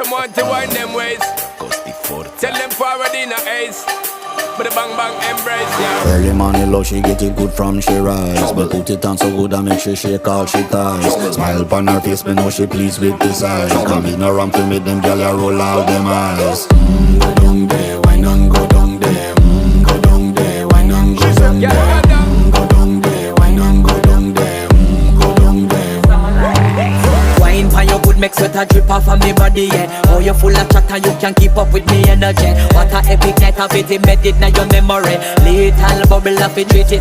them want to wind them ways. Tell them forward in a ace. But the bang bang embrace, yeah. Early morning love, she get it good from she rise. But put it on so good and make she shake all she ties. Smile upon her face, me know she pleased with this eyes. Come in around to make them gyal a roll out them eyes. Go down there, why not go down there? Go down there, why not go down there? Go down there, why not go down there? Go down there. Wine pan your good, make sweat a drip off of me body, yeah. Oh, you full of chatter, you can keep up with me energy. What a epic night of it, embedded now your memory. Little bubble of it, treat it